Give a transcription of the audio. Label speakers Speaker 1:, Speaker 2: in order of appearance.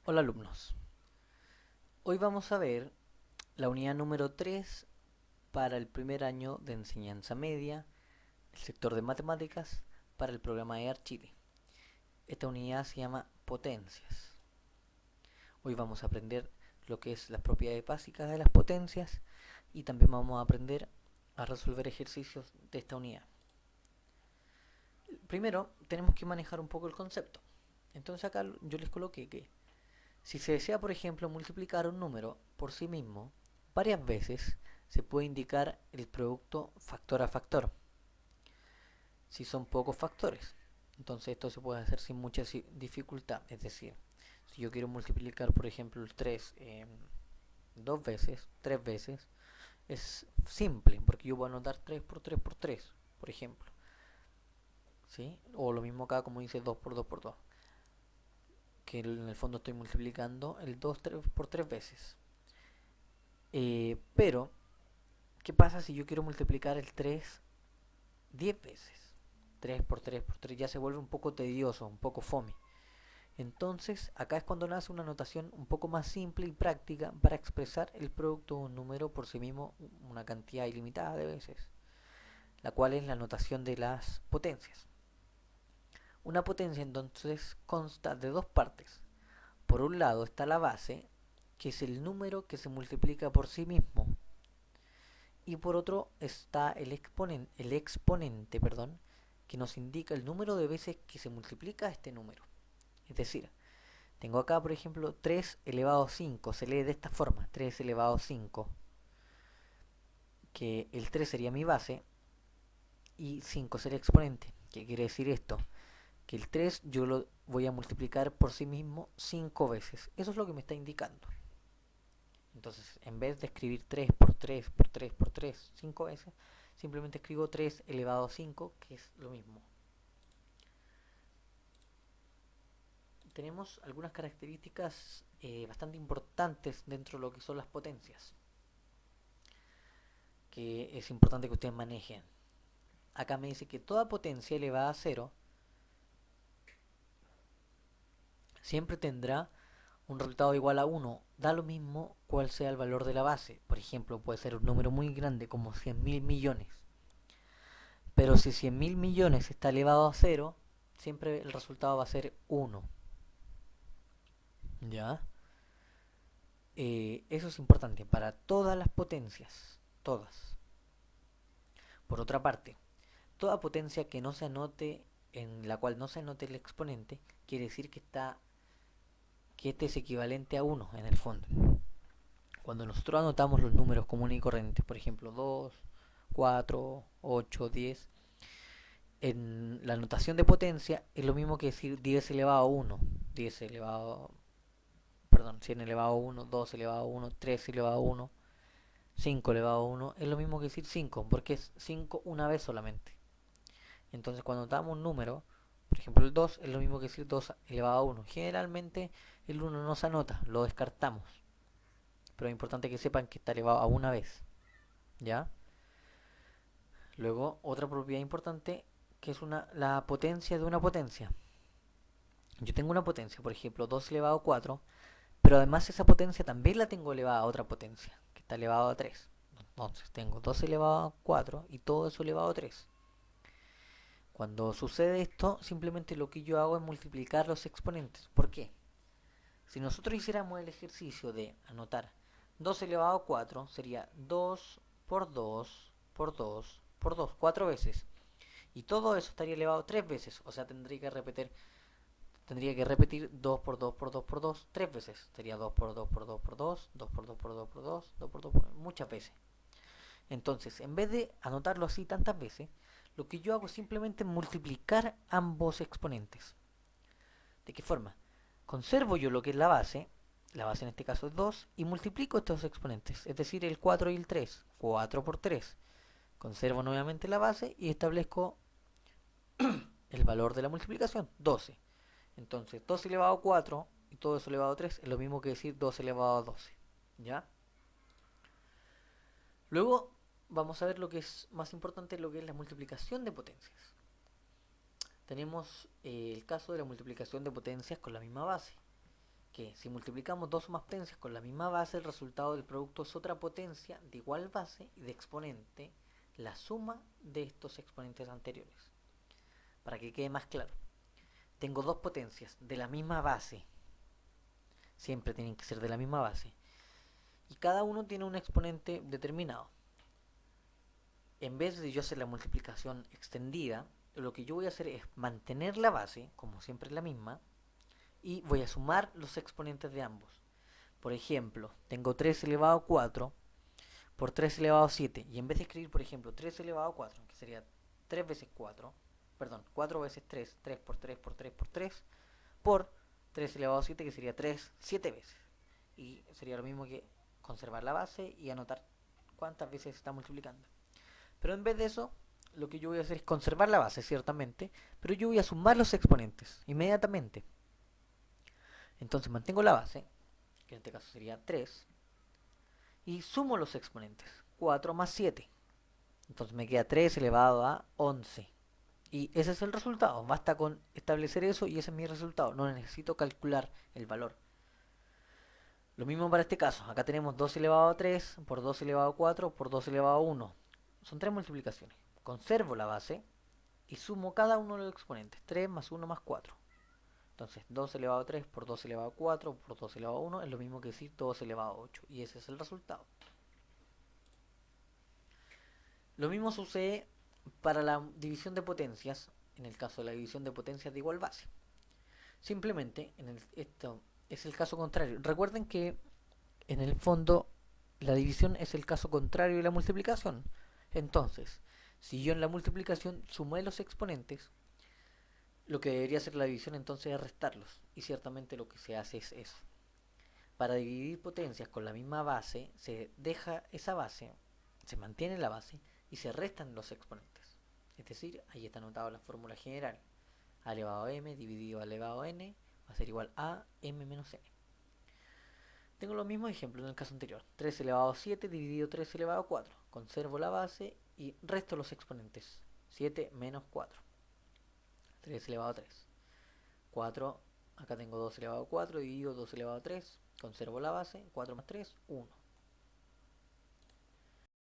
Speaker 1: Hola alumnos, hoy vamos a ver la unidad número 3 para el primer año de enseñanza media, el sector de matemáticas, para el programa EAR Chile. Esta unidad se llama potencias. Hoy vamos a aprender lo que es las propiedades básicas de las potencias y también vamos a aprender a resolver ejercicios de esta unidad. Primero tenemos que manejar un poco el concepto. Entonces acá yo les coloqué que si se desea, por ejemplo, multiplicar un número por sí mismo varias veces, se puede indicar el producto factor a factor, si son pocos factores. Entonces esto se puede hacer sin mucha dificultad. Es decir, si yo quiero multiplicar, por ejemplo, el 3 dos veces, tres veces, es simple, porque yo puedo anotar 3 por 3 por 3, por ejemplo. ¿Sí? O lo mismo acá como dice 2 por 2 por 2, que en el fondo estoy multiplicando el 2 por 3 veces. Pero ¿qué pasa si yo quiero multiplicar el 3 10 veces? 3 por 3 por 3 ya se vuelve un poco tedioso, un poco fome. Entonces, acá es cuando nace una notación un poco más simple y práctica para expresar el producto de un número por sí mismo una cantidad ilimitada de veces, la cual es la notación de las potencias. Una potencia entonces consta de dos partes. Por un lado está la base, que es el número que se multiplica por sí mismo, y por otro está el exponente, perdón, que nos indica el número de veces que se multiplica este número. Es decir, tengo acá, por ejemplo, 3 elevado a 5, se lee de esta forma, 3 elevado a 5, que el 3 sería mi base y 5 sería exponente. ¿Qué quiere decir esto? Que el 3 yo lo voy a multiplicar por sí mismo 5 veces. Eso es lo que me está indicando. Entonces, en vez de escribir 3 por 3 por 3 por 3 5 veces, simplemente escribo 3 elevado a 5, que es lo mismo. Tenemos algunas características bastante importantes dentro de lo que son las potencias, que es importante que ustedes manejen. Acá me dice que toda potencia elevada a cero siempre tendrá un resultado igual a uno. Da lo mismo cuál sea el valor de la base. Por ejemplo, puede ser un número muy grande como 100.000 millones. Pero si 100.000 millones está elevado a cero, siempre el resultado va a ser uno. ¿Ya? Eso es importante para todas las potencias. Todas. Por otra parte, toda potencia que no se anote, en la cual no se anote el exponente, quiere decir que este es equivalente a uno en el fondo. Cuando nosotros anotamos los números comunes y corrientes, por ejemplo 2, 4, 8, 10, en la notación de potencia es lo mismo que decir 10 elevado a 1, 10 elevado, perdón, 100 elevado a 1, 2 elevado a 1, 3 elevado a 1, 5 elevado a 1, es lo mismo que decir 5, porque es 5 una vez solamente. Entonces cuando damos un número, por ejemplo el 2 es lo mismo que decir 2 elevado a 1. Generalmente el 1 no se anota, lo descartamos. Pero es importante que sepan que está elevado a una vez. ¿Ya? Luego, otra propiedad importante que es la potencia de una potencia. Yo tengo una potencia, por ejemplo, 2 elevado a 4, pero además esa potencia también la tengo elevada a otra potencia, que está elevado a 3. Entonces tengo 2 elevado a 4 y todo eso elevado a 3. Cuando sucede esto, simplemente lo que yo hago es multiplicar los exponentes. ¿Por qué? Si nosotros hiciéramos el ejercicio de anotar 2 elevado a 4, sería 2 por 2 por 2 por 2, 4 veces. Y todo eso estaría elevado 3 veces. O sea, tendría que repetir 2 por 2 por 2 por 2 3 veces. Sería 2 por 2 por 2 por 2, 2 por 2 por 2 por 2, 2 por 2 por 2, muchas veces. Entonces, en vez de anotarlo así tantas veces, lo que yo hago es simplemente multiplicar ambos exponentes. ¿De qué forma? Conservo yo lo que es la base en este caso es 2, y multiplico estos exponentes, es decir, el 4 y el 3, 4 por 3. Conservo nuevamente la base y establezco el valor de la multiplicación, 12. Entonces, 2 elevado a 4 y todo eso elevado a 3 es lo mismo que decir 2 elevado a 12. ¿Ya? Luego vamos a ver lo que es más importante, lo que es la multiplicación de potencias. Tenemos el caso de la multiplicación de potencias con la misma base. que si multiplicamos dos o más potencias con la misma base, el resultado del producto es otra potencia de igual base y de exponente, la suma de estos exponentes anteriores. Para que quede más claro, tengo dos potencias de la misma base, siempre tienen que ser de la misma base, y cada uno tiene un exponente determinado. En vez de yo hacer la multiplicación extendida, lo que yo voy a hacer es mantener la base, como siempre es la misma, y voy a sumar los exponentes de ambos. Por ejemplo, tengo 3 elevado a 4 por 3 elevado a 7. Y en vez de escribir, por ejemplo, 3 elevado a 4, que sería 3 veces 4, perdón, 4 veces 3, 3 por 3 por 3 por 3, por 3 elevado a 7, que sería 3, 7 veces. Y sería lo mismo que conservar la base y anotar cuántas veces se está multiplicando. Pero en vez de eso, lo que yo voy a hacer es conservar la base, ciertamente, pero yo voy a sumar los exponentes inmediatamente. Entonces mantengo la base, que en este caso sería 3, y sumo los exponentes. 4 más 7. Entonces me queda 3 elevado a 11. Y ese es el resultado. Basta con establecer eso y ese es mi resultado. No necesito calcular el valor. Lo mismo para este caso. Acá tenemos 2 elevado a 3 por 2 elevado a 4 por 2 elevado a 1. Son tres multiplicaciones. Conservo la base y sumo cada uno de los exponentes. 3 más 1 más 4. Entonces 2 elevado a 3 por 2 elevado a 4 por 2 elevado a 1 es lo mismo que decir 2 elevado a 8. Y ese es el resultado. Lo mismo sucede para la división de potencias, en el caso de la división de potencias de igual base. Simplemente, esto es el caso contrario. Recuerden que en el fondo la división es el caso contrario de la multiplicación. Entonces, si yo en la multiplicación sumé los exponentes, lo que debería hacer la división entonces es restarlos. Y ciertamente lo que se hace es eso. Para dividir potencias con la misma base, se deja esa base, se mantiene la base y se restan los exponentes. Es decir, ahí está anotada la fórmula general. A elevado a m dividido a elevado a n va a ser igual a m menos n. Tengo los mismos ejemplos en el caso anterior. 3 elevado a 7 dividido 3 elevado a 4. Conservo la base y resto los exponentes. 7 menos 4. 3 elevado a 3. 4, acá tengo 2 elevado a 4 dividido 2 elevado a 3. Conservo la base. 4 más 3, 1.